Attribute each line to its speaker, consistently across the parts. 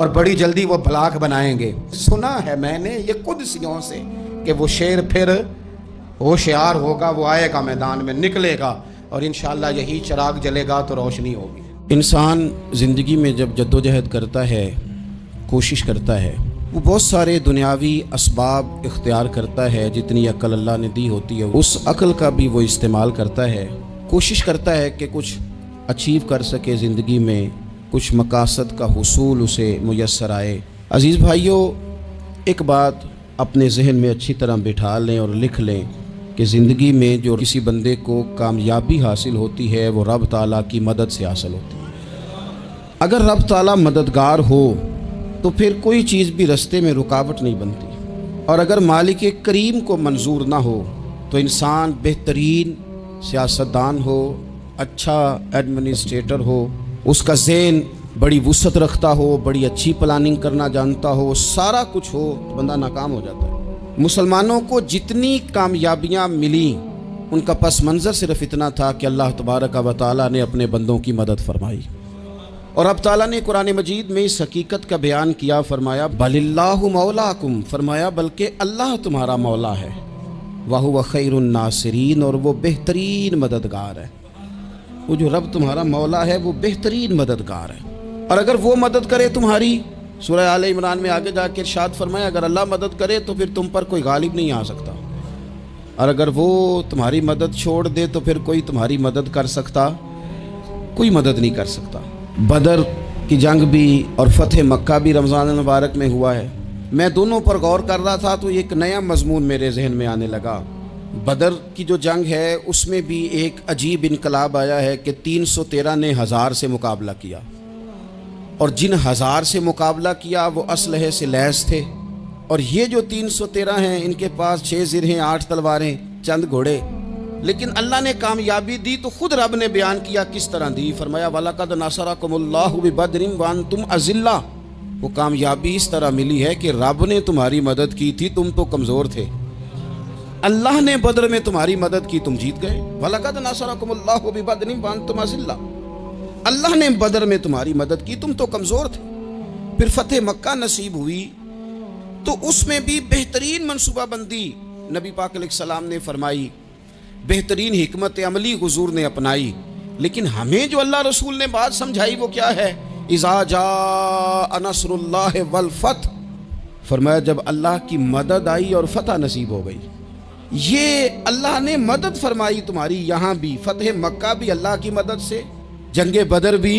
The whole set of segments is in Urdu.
Speaker 1: اور بڑی جلدی وہ بلاک بنائیں گے۔ سنا ہے میں نے یہ قدسیوں سے کہ وہ شیر پھر ہوشیار ہوگا، وہ آئے گا میدان میں، نکلے گا اور انشاءاللہ یہی چراغ جلے گا تو روشنی ہوگی۔ انسان زندگی میں جب جدوجہد کرتا ہے، کوشش کرتا ہے، وہ بہت سارے دنیاوی اسباب اختیار کرتا ہے، جتنی عقل اللہ نے دی ہوتی ہے اس عقل کا بھی وہ استعمال کرتا ہے، کوشش کرتا ہے کہ کچھ اچیو کر سکے زندگی میں، کچھ مقاصد کا حصول اسے میسر آئے۔ عزیز بھائیوں، ایک بات اپنے ذہن میں اچھی طرح بٹھا لیں اور لکھ لیں کہ زندگی میں جو کسی بندے کو کامیابی حاصل ہوتی ہے وہ رب تعالیٰ کی مدد سے حاصل ہوتی ہے۔ اگر رب تعالیٰ مددگار ہو تو پھر کوئی چیز بھی رستے میں رکاوٹ نہیں بنتی، اور اگر مالک کریم کو منظور نہ ہو تو انسان بہترین سیاستدان ہو، اچھا ایڈمنسٹریٹر ہو، اس کا ذہن بڑی وسعت رکھتا ہو، بڑی اچھی پلاننگ کرنا جانتا ہو، سارا کچھ ہو، تو بندہ ناکام ہو جاتا ہے۔ مسلمانوں کو جتنی کامیابیاں ملیں ان کا پس منظر صرف اتنا تھا کہ اللہ تبارک و تعالیٰ نے اپنے بندوں کی مدد فرمائی، اور اب تعالیٰ نے قرآن مجید میں اس حقیقت کا بیان کیا، فرمایا بل اللہ مولاکم، فرمایا بلکہ اللہ تمہارا مولا ہے، وَهُوَ خَيْرُ النَّاصِرِينَ، اور وہ بہترین مددگار ہے۔ وہ جو رب تمہارا مولا ہے وہ بہترین مددگار ہے، اور اگر وہ مدد کرے تمہاری، سورہ آل عمران میں آگے جا کے ارشاد فرمایا اگر اللہ مدد کرے تو پھر تم پر کوئی غالب نہیں آ سکتا، اور اگر وہ تمہاری مدد چھوڑ دے تو پھر کوئی تمہاری مدد کر سکتا، کوئی مدد نہیں کر سکتا۔ بدر کی جنگ بھی اور فتح مکہ بھی رمضان المبارک میں ہوا ہے۔ میں دونوں پر غور کر رہا تھا تو ایک نیا مضمون میرے ذہن میں آنے لگا۔ بدر کی جو جنگ ہے اس میں بھی ایک عجیب انقلاب آیا ہے کہ 313 نے 1000 سے مقابلہ کیا، اور جن 1000 سے مقابلہ کیا وہ اسلحے سے لیس تھے، اور یہ جو 313 ہیں ان کے پاس 6 زرہیں، 8 تلواریں، چند گھوڑے، لیکن اللہ نے کامیابی دی تو خود رب نے بیان کیا کس طرح دی، فرمایا وَلَقَدْ نَصَرَكُمُ اللَّهُ بِبَدْرٍ وَأَنْتُمْ أَذِلَّةٌ، وہ کامیابی اس طرح ملی ہے کہ رب نے تمہاری مدد کی تھی، تم تو کمزور تھے، اللہ نے بدر میں تمہاری مدد کی، تم جیت گئے۔ وَلَقَدْ نَصَرَكُمُ اللَّهُ بِبَدْرٍ وَأَنْتُمْ أَذِلَّةٌ، اللہ نے بدر میں تمہاری مدد کی، تم تو کمزور تھے۔ پھر فتح مکہ نصیب ہوئی تو اس میں بھی بہترین منصوبہ بندی نبی پاک علیہ السلام نے فرمائی، بہترین حکمت عملی حضور نے اپنائی، لیکن ہمیں جو اللہ رسول نے بات سمجھائی وہ کیا ہے؟ اذا جاء نصر اللہ والفتح، فرمایا جب اللہ کی مدد آئی اور فتح نصیب ہو گئی۔ یہ اللہ نے مدد فرمائی تمہاری، یہاں بھی فتح مکہ بھی اللہ کی مدد سے، جنگ بدر بھی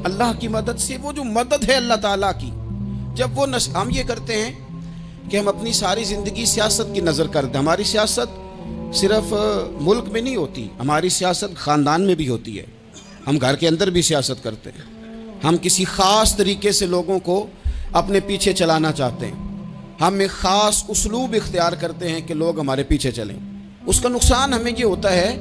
Speaker 1: اللہ کی مدد سے۔ وہ جو مدد ہے اللہ تعالیٰ کی، جب وہ ہم یہ کرتے ہیں کہ ہم اپنی ساری زندگی سیاست کی نظر کر دیں، ہماری سیاست صرف ملک میں نہیں ہوتی، ہماری سیاست خاندان میں بھی ہوتی ہے، ہم گھر کے اندر بھی سیاست کرتے ہیں، ہم کسی خاص طریقے سے لوگوں کو اپنے پیچھے چلانا چاہتے ہیں، ہم ایک خاص اسلوب اختیار کرتے ہیں کہ لوگ ہمارے پیچھے چلیں۔ اس کا نقصان ہمیں یہ ہوتا ہے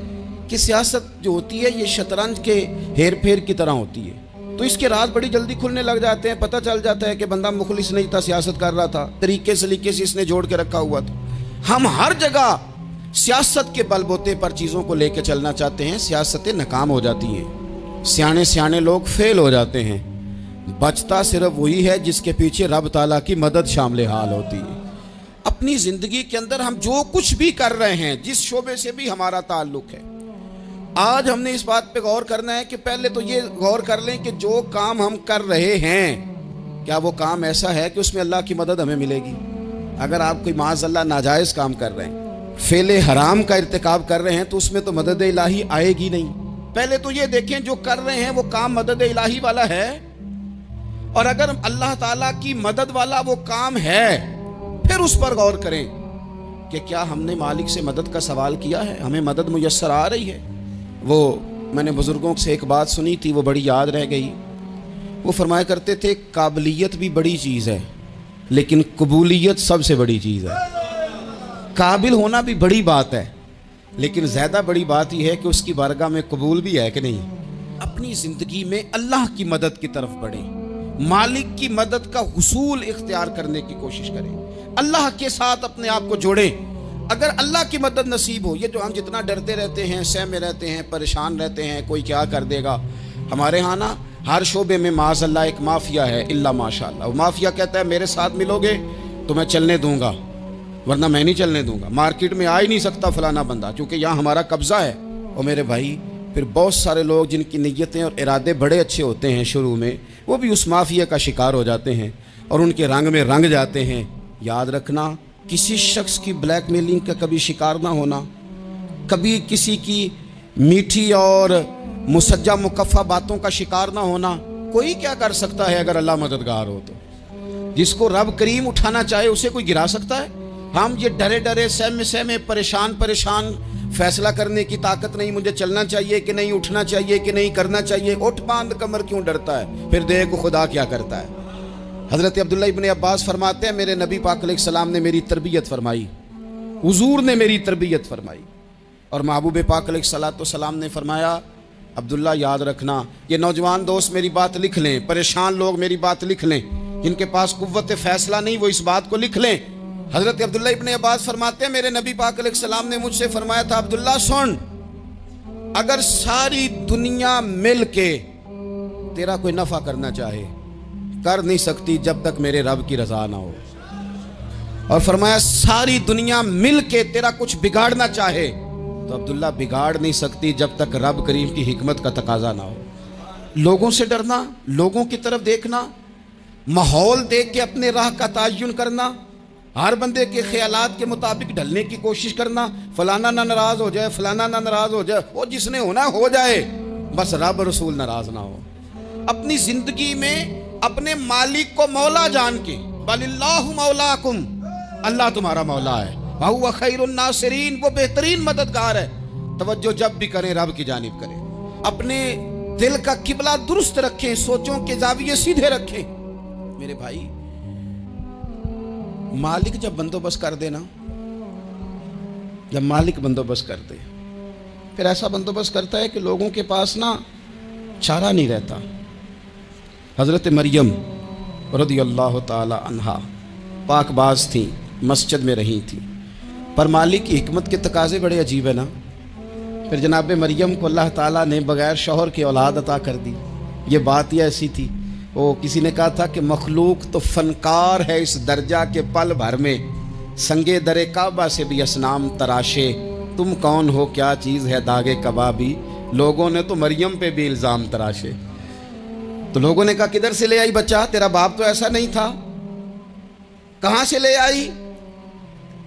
Speaker 1: کہ سیاست جو ہوتی ہے یہ شطرنج کے ہیر پھیر کی طرح ہوتی ہے، تو اس کے راز بڑی جلدی کھلنے لگ جاتے ہیں، پتہ چل جاتا ہے کہ بندہ مخلص نہیں تھا، سیاست کر رہا تھا، طریقے سلیقے سے اس نے جوڑ کے رکھا ہوا تھا۔ ہم ہر جگہ سیاست کے بل بوتے پر چیزوں کو لے کے چلنا چاہتے ہیں، سیاستیں ناکام ہو جاتی ہیں، سیانے لوگ فیل ہو جاتے ہیں، بچتا صرف وہی ہے جس کے پیچھے رب تعالیٰ کی مدد شامل حال ہوتی ہے۔ اپنی زندگی کے اندر ہم جو کچھ بھی کر رہے ہیں، جس شعبے سے بھی ہمارا تعلق ہے، آج ہم نے اس بات پہ غور کرنا ہے کہ پہلے تو یہ غور کر لیں کہ جو کام ہم کر رہے ہیں کیا وہ کام ایسا ہے کہ اس میں اللہ کی مدد ہمیں ملے گی؟ اگر آپ کوئی معاذ اللہ ناجائز کام کر رہے ہیں، فعل حرام کا ارتکاب کر رہے ہیں، تو اس میں تو مدد الہی آئے گی نہیں۔ پہلے تو یہ دیکھیں جو کر رہے ہیں وہ کام مدد الہی والا ہے، اور اگر اللہ تعالیٰ کی مدد والا وہ کام ہے پھر اس پر غور کریں کہ کیا ہم نے مالک سے مدد کا سوال کیا ہے، ہمیں مدد میسر آ رہی ہے۔ وہ میں نے بزرگوں سے ایک بات سنی تھی، وہ بڑی یاد رہ گئی۔ وہ فرمایا کرتے تھے قابلیت بھی بڑی چیز ہے لیکن قبولیت سب سے بڑی چیز ہے۔ قابل ہونا بھی بڑی بات ہے لیکن زیادہ بڑی بات یہ ہے کہ اس کی بارگاہ میں قبول بھی ہے کہ نہیں۔ اپنی زندگی میں اللہ کی مدد کی طرف بڑھیں، مالک کی مدد کا حصول اختیار کرنے کی کوشش کریں، اللہ کے ساتھ اپنے آپ کو جوڑیں۔ اگر اللہ کی مدد نصیب ہو، یہ جو ہم جتنا ڈرتے رہتے ہیں، سہ میں رہتے ہیں، پریشان رہتے ہیں، کوئی کیا کر دے گا، ہمارے ہاں نا ہر شعبے میں معاذ اللہ ایک مافیا ہے، الا ماشاء اللہ۔ وہ مافیا کہتا ہے میرے ساتھ ملو گے تو میں چلنے دوں گا، ورنہ میں نہیں چلنے دوں گا، مارکیٹ میں آ ہی نہیں سکتا فلانا بندہ، چونکہ یہاں ہمارا قبضہ ہے۔ اور میرے بھائی پھر بہت سارے لوگ جن کی نیتیں اور ارادے بڑے اچھے ہوتے ہیں شروع میں، وہ بھی اس مافیا کا شکار ہو جاتے ہیں اور ان کے رنگ میں رنگ جاتے ہیں۔ یاد رکھنا، کسی شخص کی بلیک میلنگ کا کبھی شکار نہ ہونا، کبھی کسی کی میٹھی اور مسجع مکفہ باتوں کا شکار نہ ہونا۔ کوئی کیا کر سکتا ہے اگر اللہ مددگار ہو تو؟ جس کو رب کریم اٹھانا چاہے اسے کوئی گرا سکتا ہے؟ ہم یہ ڈرے ڈرے سہمے پریشان فیصلہ کرنے کی طاقت نہیں، مجھے چلنا چاہیے کہ نہیں، اٹھنا چاہیے کہ نہیں، کرنا چاہیے، اٹھ باندھ کمر کیوں ڈرتا ہے؟ پھر دیکھ خدا کیا کرتا ہے۔ حضرت عبداللہ ابن عباس فرماتے ہیں میرے نبی پاک علیہ السلام نے میری تربیت فرمائی، حضور نے میری تربیت فرمائی، اور محبوب پاک علیہ السلام نے فرمایا عبداللہ یاد رکھنا، یہ نوجوان دوست میری بات لکھ لیں، پریشان لوگ میری بات لکھ لیں، جن کے پاس قوت فیصلہ نہیں وہ اس بات کو لکھ لیں۔ حضرت عبداللہ ابن عباس فرماتے ہیں میرے نبی پاک علیہ السلام نے مجھ سے فرمایا تھا عبداللہ سن، اگر ساری دنیا مل کے تیرا کوئی نفع کرنا چاہے کر نہیں سکتی جب تک میرے رب کی رضا نہ ہو، اور فرمایا ساری دنیا مل کے تیرا کچھ بگاڑنا چاہے تو عبداللہ بگاڑ نہیں سکتی جب تک رب کریم کی حکمت کا تقاضا نہ ہو۔ لوگوں سے ڈرنا، لوگوں کی طرف دیکھنا، ماحول دیکھ کے اپنے راہ کا تعین کرنا، ہر بندے کے خیالات کے مطابق ڈھلنے کی کوشش کرنا، فلانا نہ ناراض ہو جائے، فلانا نہ ناراض ہو جائے، وہ جس نے ہونا ہو جائے، بس رب رسول ناراض نہ ہو۔ اپنی زندگی میں اپنے مالک کو مولا جان کے، بل اللہ مولاکم، اللہ تمہارا مولا ہے، وَهُوَ خَيْرُ النَّاصِرِينَ، وہ بہترین مددگار ہے۔ توجہ جب بھی کریں رب کی جانب کریں، اپنے دل کا قبلہ درست رکھیں، سوچوں کے زاویے سیدھے رکھیں۔ میرے بھائی مالک جب بندوبست کر دے نا، جب مالک بندوبست کر دے پھر ایسا بندوبست کرتا ہے کہ لوگوں کے پاس نا چارہ نہیں رہتا۔ حضرت مریم رضی اللہ تعالی عنہا پاک باز تھیں، مسجد میں رہی تھیں، پر مالک کی حکمت کے تقاضے بڑے عجیب ہیں نا۔ پھر جناب مریم کو اللہ تعالیٰ نے بغیر شوہر کی اولاد عطا کر دی۔ یہ بات ہی ایسی تھی، وہ کسی نے کہا تھا کہ مخلوق تو فنکار ہے اس درجہ کے پل بھر میں سنگے در کعبہ سے بھی اصنام تراشے، تم کون ہو کیا چیز ہے داغے کبابی، لوگوں نے تو مریم پہ بھی الزام تراشے۔ تو لوگوں نے کہا کدھر سے لے آئی بچہ، تیرا باپ تو ایسا نہیں تھا، کہاں سے لے آئی؟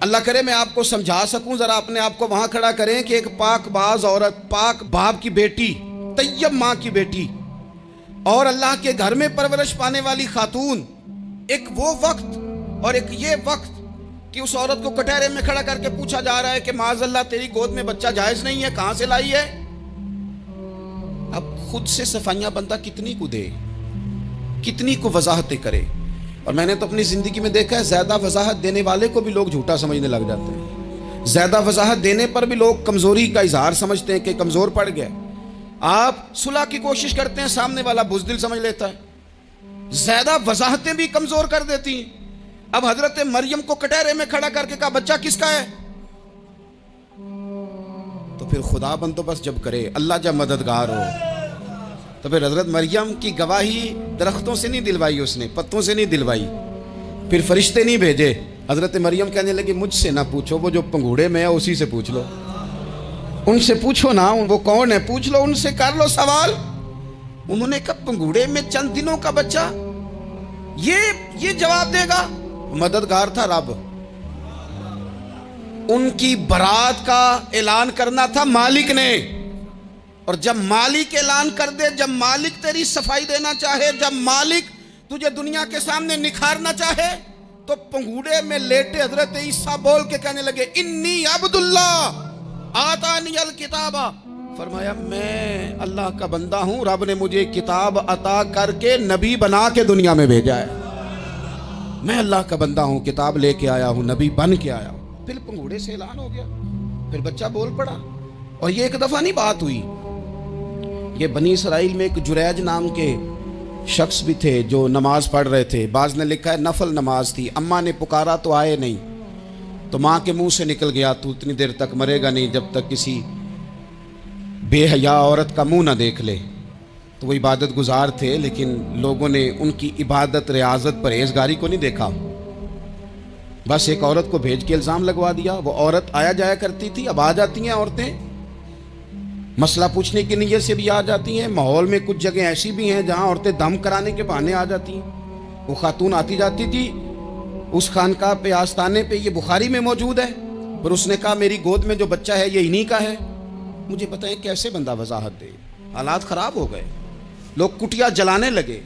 Speaker 1: اللہ کرے میں آپ کو سمجھا سکوں، ذرا اپنے آپ کو وہاں کھڑا کریں کہ ایک پاک باز عورت، پاک باپ کی بیٹی، طیب ماں کی بیٹی، اور اللہ کے گھر میں پرورش پانے والی خاتون، ایک وہ وقت اور ایک یہ وقت کہ اس عورت کو کٹہرے میں کھڑا کر کے پوچھا جا رہا ہے کہ معاذ اللہ تیری گود میں بچہ جائز نہیں ہے، کہاں سے لائی ہے؟ اب خود سے صفائیاں بندہ کتنی کو دے، کتنی کو وضاحتیں کرے۔ اور میں نے تو اپنی زندگی میں دیکھا ہے زیادہ وضاحت دینے والے کو بھی لوگ جھوٹا سمجھنے لگ جاتے ہیں، زیادہ وضاحت دینے پر بھی لوگ کمزوری کا اظہار سمجھتے ہیں کہ کمزور پڑ گیا۔ آپ صلح کی کوشش کرتے ہیں، سامنے والا بزدل سمجھ لیتا ہے، زیادہ وضاحتیں بھی کمزور کر دیتی ہیں۔ اب حضرت مریم کو کٹہرے میں کھڑا کر کے کہا بچہ کس کا ہے؟ تو پھر خدا بندوبست جب کرے، اللہ جب مددگار ہو، تو پھر حضرت مریم کی گواہی درختوں سے نہیں دلوائی، اس نے پتوں سے نہیں دلوائی، پھر فرشتے نہیں بھیجے۔ حضرت مریم کہنے لگی مجھ سے نہ پوچھو، وہ جو پنگوڑے میں ہے اسی سے پوچھ لو، ان سے پوچھو نا، وہ کون ہے پوچھ لو، ان سے کر لو سوال۔ انہوں نے کہا پنگوڑے میں چند دنوں کا بچہ یہ جواب دے گا؟ مددگار تھا رب، ان کی برات کا اعلان کرنا تھا مالک نے، اور جب مالک اعلان کر دے، جب مالک تیری صفائی دینا چاہے، جب مالک تجھے دنیا کے سامنے نکھارنا چاہے، تو پنگوڑے میں لیٹے حضرت عیسیٰ بول کے کہنے لگے انی عبداللہ آتانی الکتاب، فرمایا میں اللہ کا بندہ ہوں، رب نے مجھے کتاب عطا کر کے نبی بنا کے دنیا میں بھیجا ہے، میں اللہ کا بندہ ہوں، کتاب لے کے آیا ہوں، نبی بن کے آیا ہوں۔ پھر پنگوڑے سے اعلان ہو گیا، پھر بچہ بول پڑا۔ اور یہ ایک دفعہ نہیں بات ہوئی، یہ بنی اسرائیل میں ایک جریج نام کے شخص بھی تھے جو نماز پڑھ رہے تھے، بعض نے لکھا ہے نفل نماز تھی، اماں نے پکارا تو آئے نہیں، تو ماں کے منہ سے نکل گیا تو اتنی دیر تک مرے گا نہیں جب تک کسی بے حیا عورت کا منہ نہ دیکھ لے۔ تو وہ عبادت گزار تھے، لیکن لوگوں نے ان کی عبادت، ریاضت، پرہیزگاری کو نہیں دیکھا، بس ایک عورت کو بھیج کے الزام لگوا دیا۔ وہ عورت آیا جایا کرتی تھی، اب آ جاتی ہیں عورتیں، مسئلہ پوچھنے کی نیت سے بھی آ جاتی ہیں۔ ماحول میں کچھ جگہ ایسی بھی ہیں جہاں عورتیں دم کرانے کے بہانے آ جاتی ہیں۔ وہ خاتون آتی جاتی تھی اس خانقاہ پہ، آستانے پہ، یہ بخاری میں موجود ہے، پر اس نے کہا میری گود میں جو بچہ ہے یہ انہی کا ہے۔ مجھے بتائیں کیسے بندہ وضاحت دے؟ حالات خراب ہو گئے، لوگ کٹیا جلانے لگے،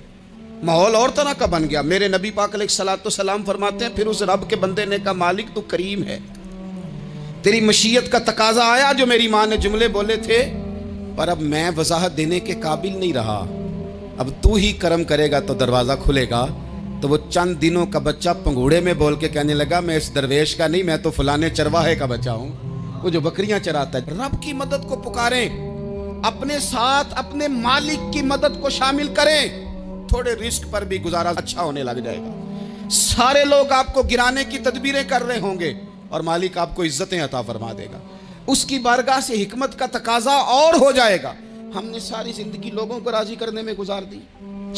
Speaker 1: ماحول اور طرح کا بن گیا۔ میرے نبی پاک علیہ الصلوۃ والسلام فرماتے ہیں پھر اس رب کے بندے نے کہا مالک تو کریم ہے، تیری مشیت کا تقاضا آیا جو میری ماں نے جملے بولے تھے، پر اب میں وضاحت دینے کے قابل نہیں رہا، اب تو ہی کرم کرے گا تو دروازہ کھلے گا۔ تو وہ چند دنوں کا بچہ پنگوڑے میں بول کے کہنے لگا میں اس درویش کا نہیں، میں تو فلانے چرواہے کا بچہ ہوں، وہ جو بکریاں چراتا ہے۔ رب کی مدد کو پکاریں، اپنے ساتھ اپنے مالک کی مدد کو شامل کریں، تھوڑے رزق پر بھی گزارا اچھا ہونے لگ جائے گا۔ سارے لوگ آپ کو گرانے کی تدبیریں کر رہے ہوں گے اور مالک آپ کو عزتیں عطا فرما دے گا، اس کی بارگاہ سے حکمت کا تقاضا اور ہو جائے گا۔ ہم نے ساری زندگی لوگوں کو راضی کرنے میں گزار دی،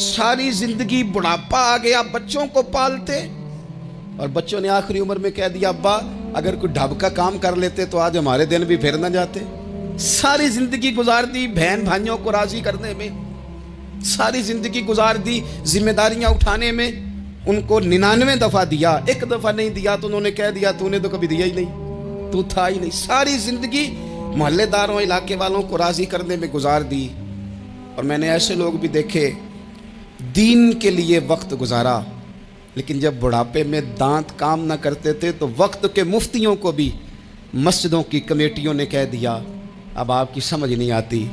Speaker 1: ساری زندگی بڑھاپا آ گیا بچوں کو پالتے، اور بچوں نے آخری عمر میں کہہ دیا ابا اگر کوئی ڈھب کا کام کر لیتے تو آج ہمارے دن بھی پھر نہ جاتے۔ ساری زندگی گزار دی بہن بھائیوں کو راضی کرنے میں، ساری زندگی گزار دی ذمہ داریاں اٹھانے میں، ان کو 99 دفعہ دیا، ایک دفعہ نہیں دیا تو انہوں نے کہہ دیا تو نے تو کبھی دیا ہی نہیں، تو تھا ہی نہیں۔ ساری زندگی محلے داروں، علاقے والوں کو راضی کرنے میں گزار دی۔ اور میں نے ایسے لوگ بھی دیکھے دین کے لیے وقت گزارا، لیکن جب بڑھاپے میں دانت کام نہ کرتے تھے تو وقت کے مفتیوں کو بھی مسجدوں کی کمیٹیوں نے کہہ دیا اب آپ کی سمجھ نہیں آتی،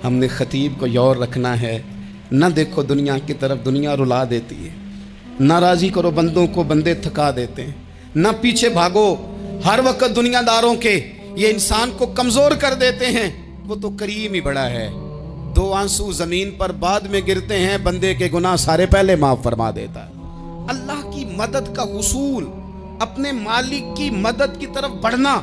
Speaker 1: ہم نے خطیب کو یور رکھنا ہے، نہ دیکھو دنیا کی طرف، دنیا رلا دیتی ہے، نہ راضی کرو بندوں کو، بندے تھکا دیتے ہیں، نہ پیچھے بھاگو ہر وقت دنیا داروں کے، یہ انسان کو کمزور کر دیتے ہیں۔ وہ تو کریم ہی بڑا ہے، 2 آنسو زمین پر بعد میں گرتے ہیں، بندے کے گناہ سارے پہلے معاف فرما دیتا ہے۔ اللہ کی مدد کا حصول، اپنے مالک کی مدد کی طرف بڑھنا،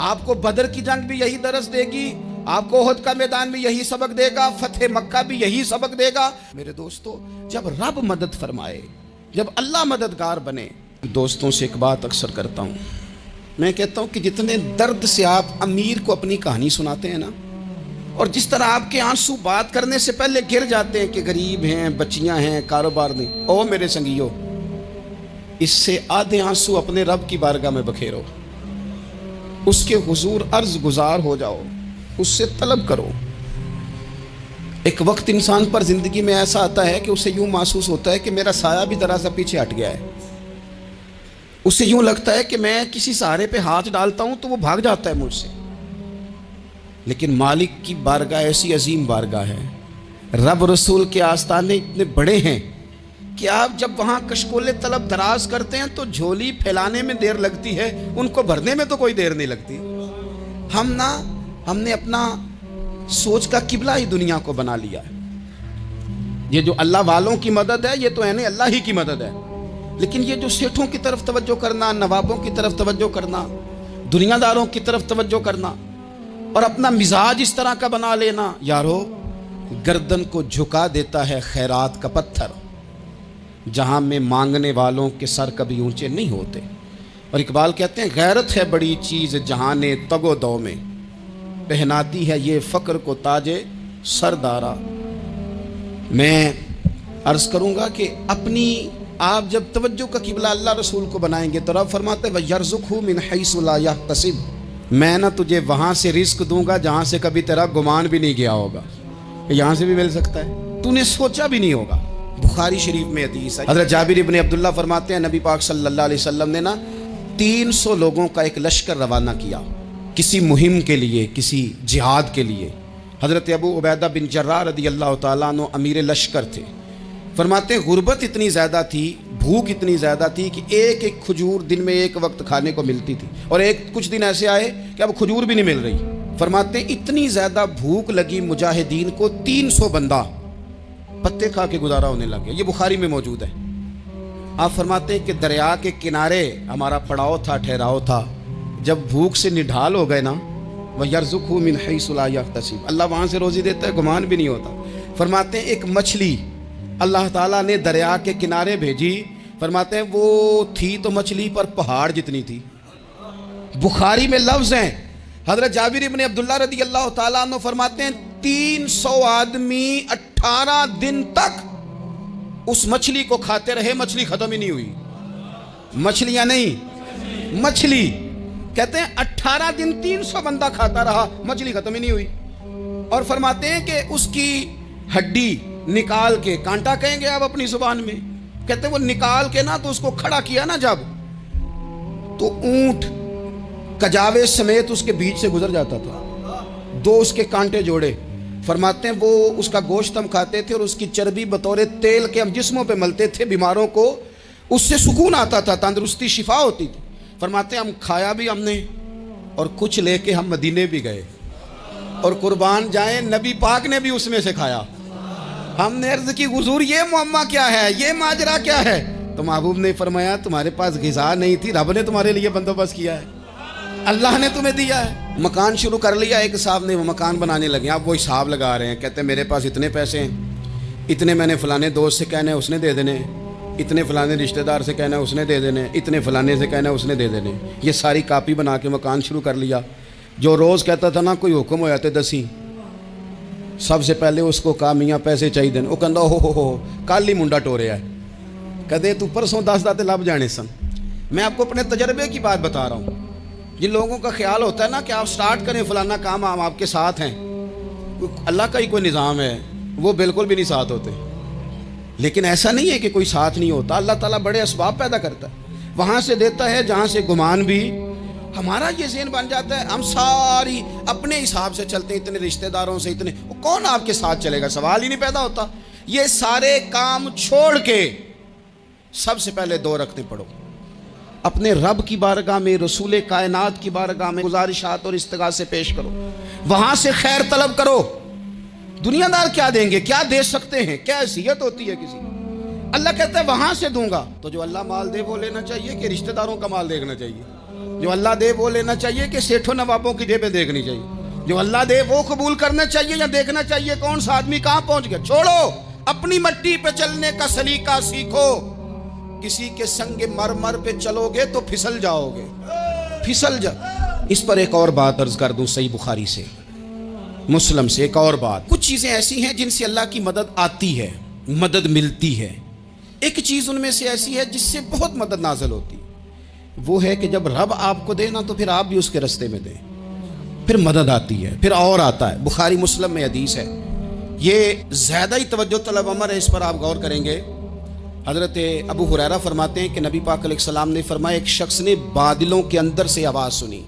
Speaker 1: آپ کو بدر کی جنگ بھی یہی درس دے گی، آپ کو احد کا میدان بھی یہی سبق دے گا، فتح مکہ بھی یہی سبق دے گا۔ میرے دوستو جب رب مدد فرمائے، جب اللہ مددگار بنے، دوستوں سے ایک بات اکثر کرتا ہوں، میں کہتا ہوں کہ جتنے درد سے آپ امیر کو اپنی کہانی سناتے ہیں نا، اور جس طرح آپ کے آنسو بات کرنے سے پہلے گر جاتے ہیں کہ غریب ہیں، بچیاں ہیں، کاروبار نہیں، او میرے سنگیو، اس سے آدھے آنسو اپنے رب کی بارگاہ میں بکھیرو، اس کے حضور عرض گزار ہو جاؤ، اس سے طلب کرو۔ ایک وقت انسان پر زندگی میں ایسا آتا ہے کہ اسے یوں محسوس ہوتا ہے کہ میرا سایہ بھی ذرا سا پیچھے ہٹ گیا ہے، اسے یوں لگتا ہے کہ میں کسی سہارے پہ ہاتھ ڈالتا ہوں تو وہ بھاگ جاتا ہے مجھ سے، لیکن مالک کی بارگاہ ایسی عظیم بارگاہ ہے، رب رسول کے آستانے اتنے بڑے ہیں کہ آپ جب وہاں کشکول طلب دراز کرتے ہیں تو جھولی پھیلانے میں دیر لگتی ہے، ان کو بھرنے میں تو کوئی دیر نہیں لگتی۔ ہم نے اپنا سوچ کا قبلہ ہی دنیا کو بنا لیا ہے۔ یہ جو اللہ والوں کی مدد ہے یہ تو ہے اللہ ہی کی مدد ہے، لیکن یہ جو سیٹھوں کی طرف توجہ کرنا، نوابوں کی طرف توجہ کرنا، دنیا داروں کی طرف توجہ کرنا اور اپنا مزاج اس طرح کا بنا لینا، یارو گردن کو جھکا دیتا ہے خیرات کا پتھر، جہاں میں مانگنے والوں کے سر کبھی اونچے نہیں ہوتے۔ اور اقبال کہتے ہیں غیرت ہے بڑی چیز جہاں نے تگ و دو میں، پہناتی ہے یہ فقر کو تاج سردارا۔ میں عرض کروں گا کہ اپنی آپ جب توجہ کا قبلہ اللہ رسول کو بنائیں گے تو رب فرماتے ہیں وَيَرْزُقْهُ مِنْ حَيْثُ لَا يَحْتَسِبُ، میں نہ تجھے وہاں سے رزق دوں گا جہاں سے کبھی تیرا گمان بھی نہیں گیا ہوگا، یہاں سے بھی مل سکتا ہے، تو نے سوچا بھی نہیں ہوگا۔ بخاری شریف میں حدیث ہے، حضرت جابر ابن عبداللہ فرماتے ہیں نبی پاک صلی اللہ علیہ وسلم نے 300 لوگوں کا ایک لشکر روانہ کیا کسی مہم کے لیے، کسی جہاد کے لیے۔ حضرت ابو عبیدہ بن جراح رضی اللہ تعالیٰ عنہ امیر لشکر تھے۔ فرماتے ہیں غربت اتنی زیادہ تھی، بھوک اتنی زیادہ تھی کہ ایک ایک کھجور دن میں ایک وقت کھانے کو ملتی تھی، اور کچھ دن ایسے آئے کہ اب کھجور بھی نہیں مل رہی۔ فرماتے ہیں اتنی زیادہ بھوک لگی مجاہدین کو، 300 بندہ پتے کھا کے گزارا ہونے لگے، یہ بخاری میں موجود ہے۔ آپ فرماتے ہیں کہ دریا کے کنارے ہمارا پڑاؤ تھا، ٹھہراؤ تھا، جب بھوک سے نڈھال ہو گئے نا، وَيَرْزُقْهُ مِنْ حَيْثُ لَا يَحْتَسِبُ، اللہ وہاں سے روزی دیتا ہے، گمان بھی نہیں ہوتا۔ فرماتے ہیں ایک مچھلی اللہ تعالیٰ نے دریا کے کنارے بھیجی، فرماتے ہیں وہ تھی تو مچھلی پر پہاڑ جتنی تھی۔ بخاری میں لفظ ہیں، حضرت جابر ابن عبداللہ رضی اللہ تعالیٰ عنہ فرماتے ہیں 300 آدمی 18 دن تک اس مچھلی کو کھاتے رہے، مچھلی ختم ہی نہیں ہوئی۔ مچھلیاں نہیں، مچھلی کہتے ہیں 18 دن 300 بندہ کھاتا رہا، مچھلی ختم ہی نہیں ہوئی۔ اور فرماتے ہیں کہ اس کی ہڈی نکال کے، کانٹا کہیں گے آپ اپنی زبان میں، کہتے ہیں وہ نکال کے نا تو اس کو کھڑا کیا نا جب، تو اونٹ کجاوے سمیت اس کے بیچ سے گزر جاتا تھا، 2 اس کے کانٹے جوڑے۔ فرماتے ہیں وہ اس کا گوشت ہم کھاتے تھے اور اس کی چربی بطور تیل کے ہم جسموں پہ ملتے تھے، بیماروں کو اس سے سکون آتا تھا، تندرستی شفا ہوتی تھی۔ فرماتے ہیں ہم کھایا بھی ہم نے اور کچھ لے کے ہم مدینے بھی گئے، اور قربان جائیں نبی پاک نے بھی اس میں سے کھایا۔ ہم نے عرض کی حضور یہ معمہ کیا ہے، یہ ماجرا کیا ہے؟ تو محبوب نے فرمایا تمہارے پاس غذا نہیں تھی، رب نے تمہارے لیے بندوبست کیا ہے، اللہ نے تمہیں دیا ہے۔ مکان شروع کر لیا ایک صاحب نے، وہ مکان بنانے لگے، اب وہ حساب لگا رہے ہیں، کہتے ہیں میرے پاس اتنے پیسے ہیں، اتنے میں نے فلانے دوست سے کہنا ہے اس نے دے دینے، اتنے فلانے رشتہ دار سے کہنا ہے اس نے دے دینے، اتنے فلانے سے کہنا ہے اس نے دے دینے۔ یہ ساری کاپی بنا کے مکان شروع کر لیا۔ جو روز کہتا تھا نا کوئی حکم ہو جاتے دسی، سب سے پہلے اس کو کہا میاں پیسے چاہیے دین، وہ کہندا ہو کل ہی منڈا ٹوریا ہے، کدے تو پرسوں 10 داتے لب جانے سن۔ میں آپ کو اپنے تجربے کی بات بتا رہا ہوں۔ جن لوگوں کا خیال ہوتا ہے نا کہ آپ سٹارٹ کریں فلانا کام، ہم آپ کے ساتھ ہیں، اللہ کا ہی کوئی نظام ہے، وہ بالکل بھی نہیں ساتھ ہوتے۔ لیکن ایسا نہیں ہے کہ کوئی ساتھ نہیں ہوتا، اللہ تعالیٰ بڑے اسباب پیدا کرتا ہے، وہاں سے دیتا ہے جہاں سے گمان بھی۔ ہمارا یہ ذہن بن جاتا ہے ہم ساری اپنے حساب سے چلتے ہیں، اتنے رشتہ داروں سے، اتنے، کون آپ کے ساتھ چلے گا؟ سوال ہی نہیں پیدا ہوتا۔ یہ سارے کام چھوڑ کے سب سے پہلے 2 رکعتیں پڑھو، اپنے رب کی بارگاہ میں، رسول کائنات کی بارگاہ میں گزارشات اور استغاثے پیش کرو، وہاں سے خیر طلب کرو۔ دنیا دار کیا دیں گے، کیا دے سکتے ہیں، کیا حیثیت ہوتی ہے کسی؟ اللہ کہتا ہے وہاں سے دوں گا۔ تو جو اللہ مال دے وہ لینا چاہیے کہ رشتہ داروں کا مال دیکھنا چاہیے؟ جو اللہ دے وہ لینا چاہیے کہ سیٹھوں نوابوں کی جیبیں دیکھنی چاہیے؟ جو اللہ دے وہ قبول کرنا چاہیے یا دیکھنا چاہیے کون سا آدمی کہاں پہنچ گیا؟ چھوڑو، اپنی مٹی پہ چلنے کا سلیقہ سیکھو۔ کسی کے سنگ مرمر پہ چلو گے تو پھسل جاؤ گے، پھسل جا۔ اس پر ایک اور بات عرض کر دوں، صحیح بخاری سے، مسلم سے ایک اور بات۔ کچھ چیزیں ایسی ہیں جن سے اللہ کی مدد آتی ہے، مدد ملتی ہے۔ ایک چیز ان میں سے ایسی ہے جس سے بہت مدد نازل ہوتی، وہ ہے کہ جب رب آپ کو دے نا تو پھر آپ بھی اس کے رستے میں دیں، پھر مدد آتی ہے، پھر اور آتا ہے۔ بخاری مسلم میں حدیث ہے، یہ زیادہ ہی توجہ طلب امر ہے، اس پر آپ غور کریں گے۔ حضرت ابو ہریرہ فرماتے ہیں کہ نبی پاک علیہ السلام نے فرمایا ایک شخص نے بادلوں کے اندر سے آواز سنی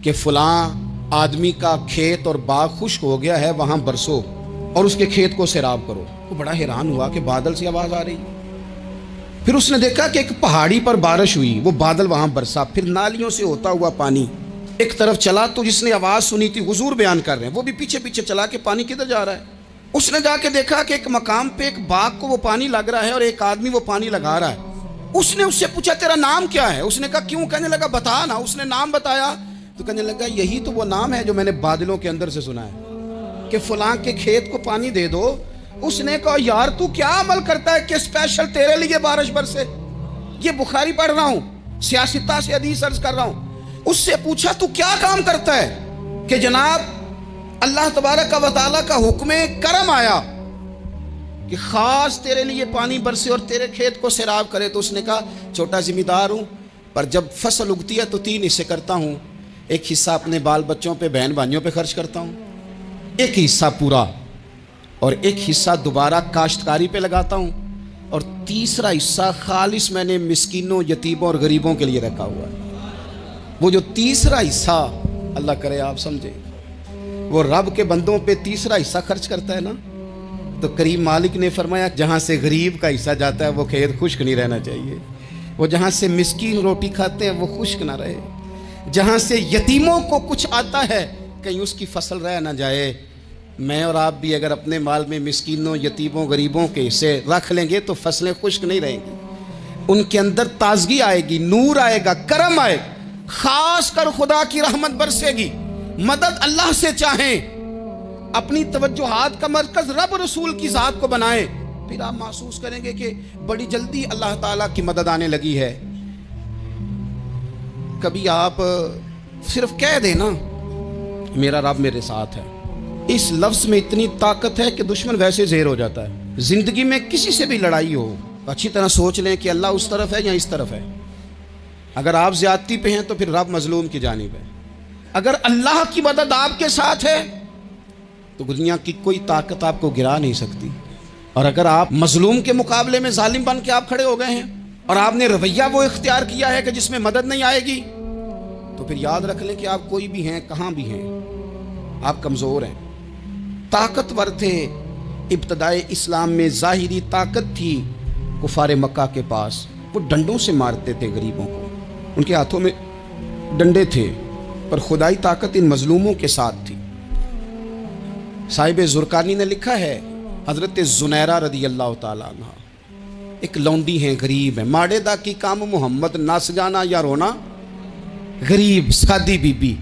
Speaker 1: کہ فلاں آدمی کا کھیت اور باغ خشک ہو گیا ہے، وہاں برسو اور اس کے کھیت کو سیراب کرو۔ وہ بڑا حیران ہوا کہ بادل سے آواز آ رہی۔ پھر اس نے دیکھا کہ ایک پہاڑی پر بارش ہوئی، وہ بادل وہاں برسا، پھر نالیوں سے ہوتا ہوا پانی ایک طرف چلا۔ تو جس نے آواز سنی تھی، حضور بیان کر رہے ہیں، وہ بھی پیچھے پیچھے چلا کہ پانی کدھر جا رہا ہے۔ اس نے جا کے دیکھا کہ ایک مقام پہ ایک باغ کو وہ پانی لگ رہا ہے اور ایک آدمی وہ پانی لگا رہا ہے۔ اس نے اس سے پوچھا تیرا نام کیا ہے؟ اس نے کہا کیوں؟ کہنے لگا بتا نا۔ اس نے نام بتایا تو کہنے لگا یہی تو وہ نام ہے جو میں نے بادلوں کے اندر سے سنا ہے کہ فلاں کے کھیت کو پانی دے دو۔ اس نے کہا یار تو کیا عمل کرتا ہے کہ اسپیشل تیرے لیے بارش برسے؟ یہ بخاری پڑھ رہا ہوں، سیاستہ سے حدیث عرض کر رہا ہوں۔ اس سے پوچھا تو کیا کام کرتا ہے کہ جناب اللہ تبارک و تعالیٰ کا حکم کرم آیا کہ خاص تیرے لیے پانی برسے اور تیرے کھیت کو سیراب کرے؟ تو اس نے کہا چھوٹا ذمہ دار ہوں، پر جب فصل اگتی ہے تو 3 حصے کرتا ہوں، ایک حصہ اپنے بال بچوں پہ، بہن بھائیوں پہ خرچ کرتا ہوں، ایک حصہ پورا، اور ایک حصہ دوبارہ کاشتکاری پہ لگاتا ہوں، اور تیسرا حصہ خالص میں نے مسکینوں، یتیموں اور غریبوں کے لیے رکھا ہوا ہے۔ وہ جو تیسرا حصہ، اللہ کرے آپ سمجھیں، وہ رب کے بندوں پہ تیسرا حصہ خرچ کرتا ہے نا، تو کریم مالک نے فرمایا جہاں سے غریب کا حصہ جاتا ہے وہ کھیت خشک نہیں رہنا چاہیے، وہ جہاں سے مسکین روٹی کھاتے ہیں وہ خشک نہ رہے، جہاں سے یتیموں کو کچھ آتا ہے کہیں اس کی فصل رہ نہ جائے۔ میں اور آپ بھی اگر اپنے مال میں مسکینوں، یتیموں، غریبوں کے حصے رکھ لیں گے تو فصلیں خشک نہیں رہیں گی، ان کے اندر تازگی آئے گی، نور آئے گا، کرم آئے گا، خاص کر خدا کی رحمت برسے گی۔ مدد اللہ سے چاہیں، اپنی توجہات کا مرکز رب رسول کی ذات کو بنائیں، پھر آپ محسوس کریں گے کہ بڑی جلدی اللہ تعالیٰ کی مدد آنے لگی ہے۔ کبھی آپ صرف کہہ دیں نا میرا رب میرے ساتھ ہے، اس لفظ میں اتنی طاقت ہے کہ دشمن ویسے زہر ہو جاتا ہے۔ زندگی میں کسی سے بھی لڑائی ہو، اچھی طرح سوچ لیں کہ اللہ اس طرف ہے یا اس طرف ہے۔ اگر آپ زیادتی پہ ہیں تو پھر رب مظلوم کی جانب ہے۔ اگر اللہ کی مدد آپ کے ساتھ ہے تو دنیا کی کوئی طاقت آپ کو گرا نہیں سکتی۔ اور اگر آپ مظلوم کے مقابلے میں ظالم بن کے آپ کھڑے ہو گئے ہیں اور آپ نے رویہ وہ اختیار کیا ہے کہ جس میں مدد نہیں آئے گی، تو پھر یاد رکھ لیں کہ آپ کوئی بھی ہیں، کہاں بھی ہیں، آپ کمزور ہیں۔ طاقتور تھے ابتدائے اسلام میں، ظاہری طاقت تھی کفار مکہ کے پاس، وہ ڈنڈوں سے مارتے تھے غریبوں کو، ان کے ہاتھوں میں ڈنڈے تھے، پر خدائی طاقت ان مظلوموں کے ساتھ تھی۔ صاحب زرقانی نے لکھا ہے، حضرت زنیرہ رضی اللہ تعالیٰ عنہ ایک لونڈی ہیں، غریب ہیں، ماڑے دا کی کام محمد نس جانا یا رونا، غریب سادی بی بی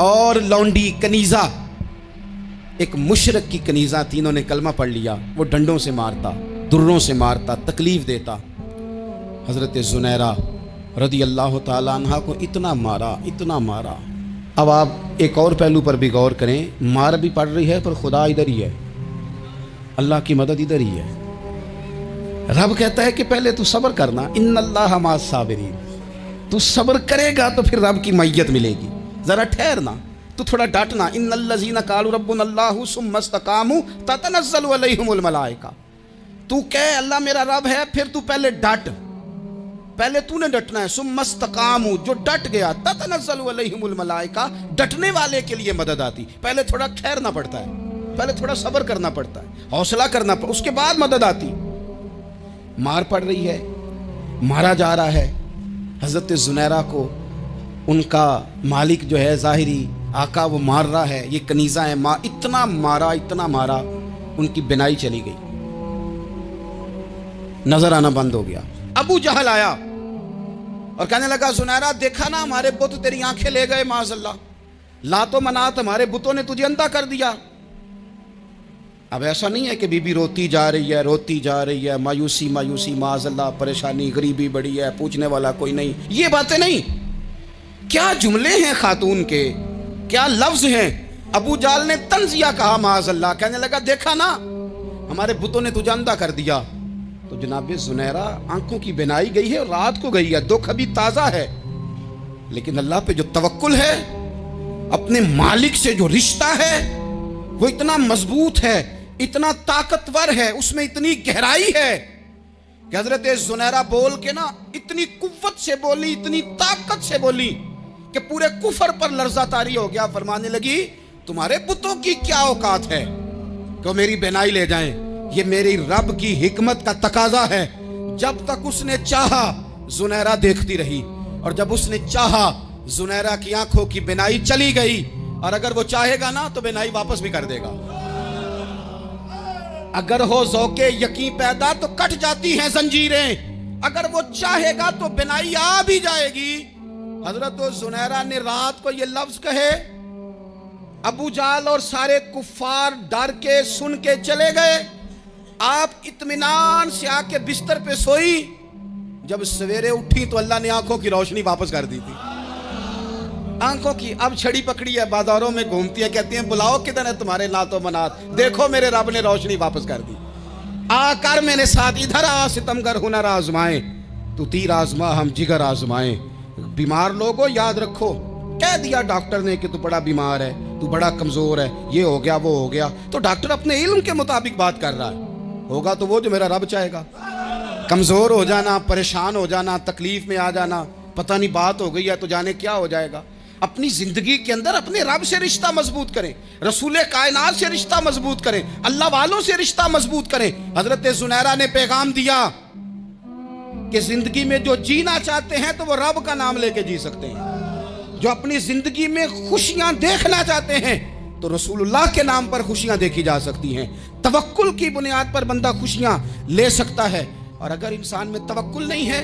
Speaker 1: اور لونڈی کنیزہ، ایک مشرک کی کنیزہ تھی، انہوں نے کلمہ پڑھ لیا، وہ ڈنڈوں سے مارتا، دروں سے مارتا، تکلیف دیتا۔ حضرت زنیرہ رضی اللہ تعالیٰ عنہ کو اتنا مارا، اتنا مارا۔ اب آپ ایک اور پہلو پر بھی غور کریں، مار بھی پڑ رہی ہے پر خدا ادھر ہی ہے، اللہ کی مدد ادھر ہی ہے۔ رب کہتا ہے کہ پہلے تو صبر کرنا، ان اللہ مع الصابرین، تو صبر کرے گا تو پھر رب کی معیت ملے گی، ذرا ٹھہرنا، تو تھوڑا ڈٹنا۔ ان الذین قالوا ربنا اللہ ثم استقاموا تتنزل علیہم الملائکہ، تو کہے اللہ میرا رب ہے، پھر تو پہلے ڈٹ، پہلے تو نے ڈٹنا ہے۔ ثم استقاموا، جو ڈٹ گیا، تتنزل علیہم الملائکہ، ڈٹنے والے کے لیے مدد آتی، پہلے تھوڑا ٹھہرنا پڑتا ہے، پہلے تھوڑا صبر کرنا پڑتا ہے، حوصلہ کرنا پڑتا ہے، اس کے بعد مدد آتی۔ مار پڑ رہی ہے، مارا جا رہا ہے حضرت زنیرہ کو، ان کا مالک جو ہے ظاہری آقا وہ مار رہا ہے، یہ کنیزہ ہے، اتنا مارا اتنا مارا، ان کی بینائی چلی گئی، نظر آنا بند ہو گیا۔ ابو جہل آیا اور کہنے لگا زنیرہ دیکھا نا ہمارے بت تیری آنکھیں لے گئے، معاذ اللہ، لات و منات ہمارے بتوں نے تجھے اندھا کر دیا۔ اب ایسا نہیں ہے کہ بی بی روتی جا رہی ہے، روتی جا رہی ہے، مایوسی مایوسی، معاذ اللہ، پریشانی، غریبی بڑی ہے، پوچھنے والا کوئی نہیں، یہ باتیں نہیں۔ کیا جملے ہیں خاتون کے، کیا لفظ ہیں۔ ابو جہل نے تنزیہ کہا، معاذ اللہ، کہنے لگا دیکھا نا ہمارے بتوں نے تجھے اندھا کر دیا۔ تو جناب زنیرہ آنکھوں کی بینائی گئی ہے، رات کو گئی ہے، دکھ ابھی تازہ ہے، لیکن اللہ پہ جو توکل ہے، اپنے مالک سے جو رشتہ ہے وہ اتنا مضبوط ہے، اتنا طاقتور ہے، اس میں اتنی گہرائی ہے کہ حضرت زنیرہ بول کے نا اتنی قوت سے بولی، اتنی طاقت سے بولی کہ پورے کفر پر لرزہ طاری ہو گیا۔ فرمانے لگی تمہارے بتوں کی کیا اوقات ہے کہ وہ میری بینائی لے جائیں، یہ میری رب کی حکمت کا تقاضا ہے۔ جب تک اس نے چاہا زنیرہ دیکھتی رہی، اور جب اس نے چاہا زنیرہ کی آنکھوں کی بینائی چلی گئی، اور اگر وہ چاہے گا نا تو بینائی واپس بھی کر دے گا۔ اگر ہو ذوق یقین پیدا تو کٹ جاتی ہیں زنجیریں، اگر وہ چاہے گا تو بینائی آ بھی جائے گی۔ حضرت زنیرہ نے رات کو یہ لفظ کہے، ابو جہل اور سارے کفار ڈر کے سن کے چلے گئے، آپ اطمینان سے آ کے بستر پہ سوئی۔ جب سویرے اٹھی تو اللہ نے آنکھوں کی روشنی واپس کر دی تھی، آنکھوں کی۔ اب چھڑی پکڑی ہے، بازاروں میں گھومتی ہے، کہتی ہیں بلاؤ کدھر ہے تمہارے لات و منات، دیکھو میرے رب نے روشنی واپس کر دی، آ کر میرے ساتھ ادھر آ، ستمگر ہنر آزمائیں، تو تیر آزما ہم جگر آزمائیں۔ بیمار لوگوں یاد رکھو، کہہ دیا ڈاکٹر نے کہ تو بڑا بیمار ہے، تو بڑا کمزور ہے، یہ ہو گیا وہ ہو گیا، تو ڈاکٹر اپنے علم کے مطابق بات کر رہا ہے، ہوگا تو وہ جو میرا رب چاہے گا۔ کمزور ہو جانا، پریشان ہو جانا، تکلیف میں آ جانا، پتہ نہیں بات ہو گئی ہے تو جانے کیا ہو جائے گا۔ اپنی زندگی کے اندر اپنے رب سے رشتہ مضبوط کریں، رسول کائنات سے رشتہ مضبوط کریں، اللہ والوں سے رشتہ مضبوط کریں۔ حضرت زنیرہ نے پیغام دیا کہ زندگی میں جو جینا چاہتے ہیں تو وہ رب کا نام لے کے جی سکتے ہیں، جو اپنی زندگی میں خوشیاں دیکھنا چاہتے ہیں تو رسول اللہ کے نام پر خوشیاں دیکھی جا سکتی ہیں۔ توکل کی بنیاد پر بندہ خوشیاں لے سکتا ہے، اور اگر انسان میں توکل نہیں ہے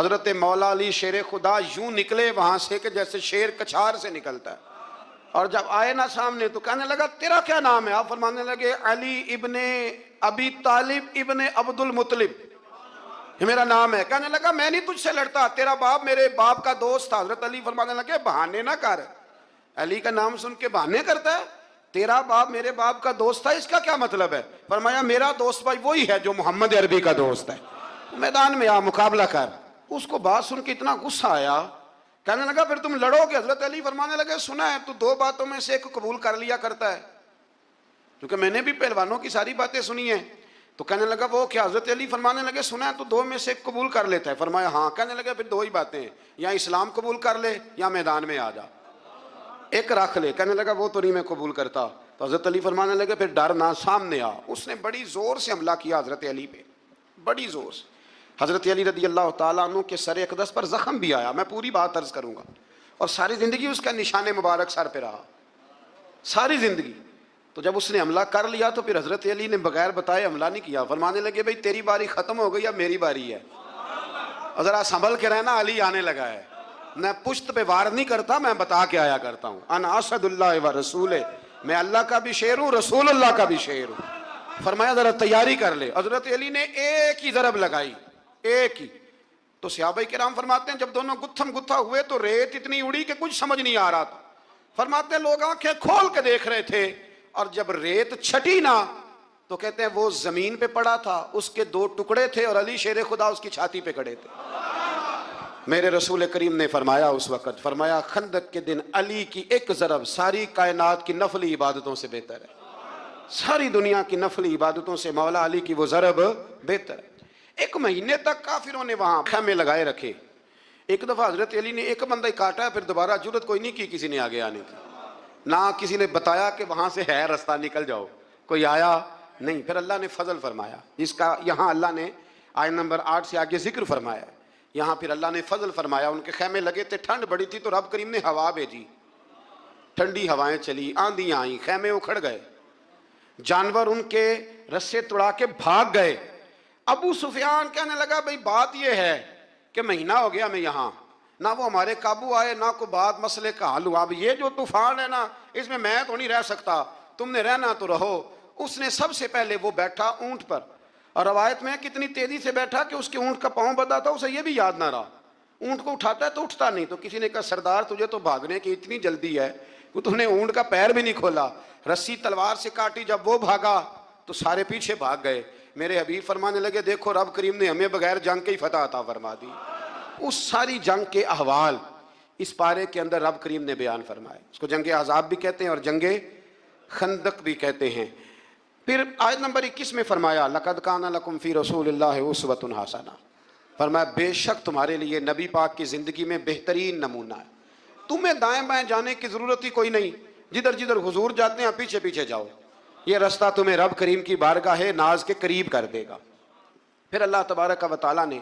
Speaker 1: حضرت مولا علی شیر خدا یوں نکلے وہاں سے کہ جیسے شیر کچھار سے نکلتا ہے، اور جب آئے نا سامنے تو کہنے لگا تیرا کیا نام ہے؟ آپ فرمانے لگے علی ابن ابی طالب ابن عبد المطلب، یہ میرا نام ہے۔ کہنے لگا میں نہیں تجھ سے لڑتا، تیرا باپ میرے باپ کا دوست تھا۔ حضرت علی فرمانے لگے بہانے نہ کر، علی کا نام سن کے بہانے کرتا ہے؟ تیرا باپ میرے باپ کا دوست تھا، اس کا کیا مطلب ہے؟ فرمایا میرا دوست بھائی وہی ہے جو محمد عربی کا دوست ہے، میدان میں آ مقابلہ کر۔ اس کو بات سن کے اتنا غصہ آیا، کہنے لگا پھر تم لڑو گے؟ حضرت علی فرمانے لگے سنا ہے تو دو باتوں میں سے ایک قبول کر لیا کرتا ہے، کیونکہ میں نے بھی پہلوانوں کی ساری باتیں سنی ہیں۔ تو کہنے لگا وہ کیا؟ حضرت علی فرمانے لگے سنا ہے تو دو میں سے ایک قبول کر لیتا ہے؟ فرمایا ہاں۔ کہنے لگے پھر دو ہی باتیں ہیں، یا اسلام قبول کر لے یا میدان میں آ جا، ایک رکھ لے۔ کہنے لگا وہ تو نہیں میں قبول کرتا۔ تو حضرت علی فرمانے لگے پھر ڈر نہ، سامنے آ۔ اس نے بڑی زور سے حملہ کیا حضرت علی پہ، بڑی زور سے۔ حضرت علی رضی اللہ تعالیٰ عنہ کے سر اقدس پر زخم بھی آیا، میں پوری بات عرض کروں گا، اور ساری زندگی اس کا نشان مبارک سر پہ رہا، ساری زندگی۔ تو جب اس نے حملہ کر لیا تو پھر حضرت علی نے بغیر بتائے حملہ نہیں کیا، فرمانے لگے بھائی تیری باری ختم ہو گئی، اب میری باری ہے، اور ذرا سنبھل کے رہنا، علی آنے لگا ہے۔ میں پشت پہ وار نہیں کرتا، میں بتا کے آیا کرتا ہوں، انا اسد اللہ و رسول، میں اللہ کا بھی شیر ہوں، رسول اللہ کا بھی شیر ہوں۔ فرمایا ذرا تیاری کر لے۔ حضرت علی نے ایک ہی ضرب لگائی، ایک ہی۔ تو صحابہ کرام فرماتے ہیں جب دونوں گتھم گتھا ہوئے تو ریت اتنی اڑی کہ کچھ سمجھ نہیں آ رہا تھا۔ فرماتے ہیں لوگ آنکھیں کھول کے دیکھ رہے تھے، اور جب ریت چھٹی نا تو کہتے ہیں وہ زمین پہ پڑا تھا، اس کے دو ٹکڑے تھے، اور علی شیر خدا اس کی چھاتی پہ کھڑے تھے۔ میرے رسول کریم نے فرمایا اس وقت، فرمایا خندق کے دن علی کی ایک ضرب ساری کائنات کی نفلی عبادتوں سے بہتر ہے، ساری دنیا کی نفلی عبادتوں سے مولا علی کی وہ ضرب بہتر ہے۔ ایک مہینے تک کافروں نے وہاں خیمے لگائے رکھے۔ ایک دفعہ حضرت علی نے ایک بندہ کاٹا، پھر دوبارہ جرت کوئی نہیں کی کسی نے آگے آنے کی، نہ کسی نے بتایا کہ وہاں سے ہے رستہ نکل جاؤ، کوئی آیا نہیں۔ پھر اللہ نے فضل فرمایا، جس کا یہاں اللہ نے آیت نمبر 8 سے آگے ذکر فرمایا ہے، یہاں پھر اللہ نے فضل فرمایا۔ ان کے خیمے لگے تھے، ٹھنڈ بڑی تھی تو رب کریم نے ہوا بھیجی، ٹھنڈی ہوائیں چلی، آندھیاں آئیں، خیمے اکھڑ گئے، جانور ان کے رسے توڑا کے بھاگ گئے۔ ابو سفیان کہنے لگا بھئی بات یہ ہے کہ مہینہ ہو گیا میں یہاں، نہ وہ ہمارے قابو آئے، نہ کوئی بات مسئلے کا حل ہوا، اب یہ جو طوفان ہے نا اس میں تو نہیں رہ سکتا، تم نے رہنا تو رہو۔ اس نے سب سے پہلے وہ بیٹھا اونٹ پر، اور روایت میں کتنی تیزی سے بیٹھا کہ اس کے اونٹ کا پاؤں بندھا تھا، اسے یہ بھی یاد نہ رہا، اونٹ کو اٹھاتا ہے تو اٹھتا نہیں۔ تو کسی نے کہا سردار تجھے تو بھاگنے کی اتنی جلدی ہے کہ تم نے اونٹ کا پیر بھی نہیں کھولا، رسی تلوار سے کاٹی، جب وہ بھاگا تو سارے پیچھے بھاگ گئے۔ میرے حبیب فرمانے لگے دیکھو رب کریم نے ہمیں بغیر جنگ کے ہی فتح عطا فرما دی۔ اس ساری جنگ کے احوال اس پارے کے اندر رب کریم نے بیان فرمائے، اس کو جنگ احزاب بھی کہتے ہیں اور جنگ خندق بھی کہتے ہیں۔ پھر آیت نمبر 21 میں فرمایا لَقَدْ كَانَ لَكُمْ فِي رَسُولِ اللَّهِ أُسْوَةٌ حَسَنَةٌ، فرمایا بے شک تمہارے لیے نبی پاک کی زندگی میں بہترین نمونہ ہے، تمہیں دائیں بائیں جانے کی ضرورت ہی کوئی نہیں، جدھر جدھر حضور جاتے ہیں پیچھے پیچھے جاؤ، یہ رستہ تمہیں رب کریم کی بارگاہ ناز کے قریب کر دے گا۔ پھر اللہ تبارک و تعالیٰ نے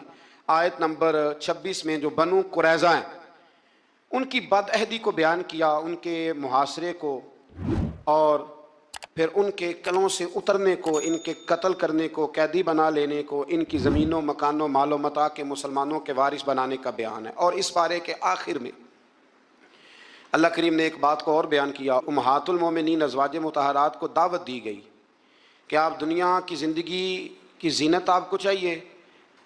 Speaker 1: آیت نمبر 26 میں جو بنو قریظہ ہیں ان کی بد عہدی کو بیان کیا، ان کے محاصرے کو، اور پھر ان کے قلعوں سے اترنے کو، ان کے قتل کرنے کو، قیدی بنا لینے کو، ان کی زمینوں مکانوں مال و متاع کے مسلمانوں کے وارث بنانے کا بیان ہے۔ اور اس پارے کے آخر میں اللہ کریم نے ایک بات کو اور بیان کیا، امہات المومنین ازواج مطہرات کو دعوت دی گئی کہ آپ دنیا کی زندگی کی زینت آپ کو چاہیے،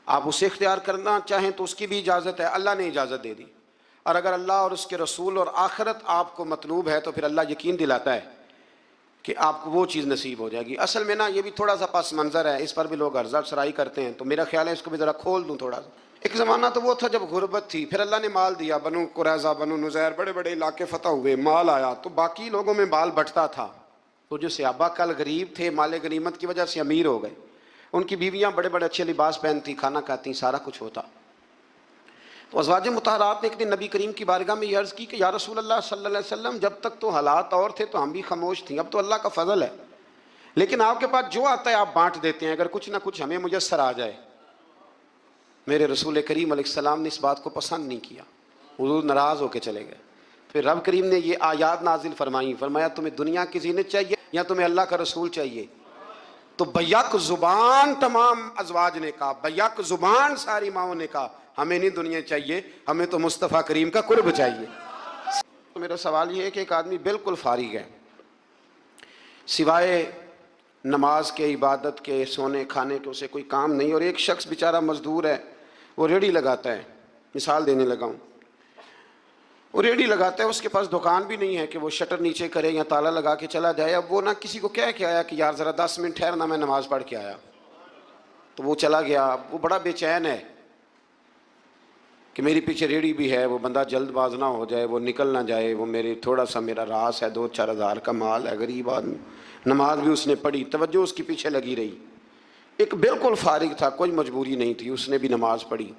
Speaker 1: آپ اسے اختیار کرنا چاہیں تو اس کی بھی اجازت ہے، اللہ نے اجازت دے دی، اور اگر اللہ اور اس کے رسول اور آخرت آپ کو مطلوب ہے تو پھر اللہ یقین دلاتا ہے کہ آپ کو وہ چیز نصیب ہو جائے گی۔ اصل میں نا یہ بھی تھوڑا سا پس منظر ہے، اس پر بھی لوگ عرضہ افزائی کرتے ہیں، تو میرا خیال ہے اس کو بھی ذرا کھول دوں تھوڑا سا۔ ایک زمانہ تو وہ تھا جب غربت تھی، پھر اللہ نے مال دیا، بنو قریظہ بنو نذیر بڑے بڑے علاقے فتح ہوئے، مال آیا تو باقی لوگوں میں مال بٹتا تھا، تو جو صحابہ کل غریب تھے مال غنیمت کی وجہ سے امیر ہو گئے، ان کی بیویاں بڑے بڑے اچھے لباس پہنتی، کھانا کھاتی، سارا کچھ ہوتا۔ تو ازواج مطہرات نے ایک دن نبی کریم کی بارگاہ میں یہ عرض کی کہ یا رسول اللہ صلی اللہ علیہ وسلم جب تک تو حالات اور تھے تو ہم بھی خاموش تھیں، اب تو اللہ کا فضل ہے، لیکن آپ کے پاس جو آتا ہے آپ بانٹ دیتے ہیں، اگر کچھ نہ کچھ ہمیں میسر آ جائے۔ میرے رسول کریم علیہ السلام نے اس بات کو پسند نہیں کیا، حضور ناراض ہو کے چلے گئے۔ پھر رب کریم نے یہ آیات نازل فرمائیں، فرمایا تمہیں دنیا کی زینت چاہیے یا تمہیں اللہ کا رسول چاہیے؟ تو بیک زبان تمام ازواج نے کہا، بیک زبان ساری ماؤں نے کہا ہمیں نہیں دنیا چاہیے، ہمیں تو مصطفیٰ کریم کا قرب چاہیے۔ میرا سوال یہ ہے کہ ایک آدمی بالکل فارغ ہے، سوائے نماز کے، عبادت کے، سونے کھانے کے اسے کوئی کام نہیں، اور ایک شخص بیچارہ مزدور ہے، وہ ریڑھی لگاتا ہے، مثال دینے لگا ہوں، وہ ریڑھی لگاتا ہے، اس کے پاس دکان بھی نہیں ہے کہ وہ شٹر نیچے کرے یا تالا لگا کے چلا جائے۔ اب وہ نہ کسی کو کہہ کے آیا کہ یار ذرا 10 منٹ ٹھہرنا، میں نماز پڑھ کے آیا، تو وہ چلا گیا۔ اب وہ بڑا بے چین ہے کہ میری پیچھے ریڑھی بھی ہے، وہ بندہ جلد باز نہ ہو جائے، وہ نکل نہ جائے، وہ میرے تھوڑا سا میرا راس ہے، 2-4 ہزار کا مال ہے، غریب آدمی۔ نماز بھی اس نے پڑھی، توجہ اس کے پیچھے لگی رہی۔ ایک بالکل فارغ تھا، کوئی مجبوری نہیں تھی، اس نے بھی نماز پڑھی۔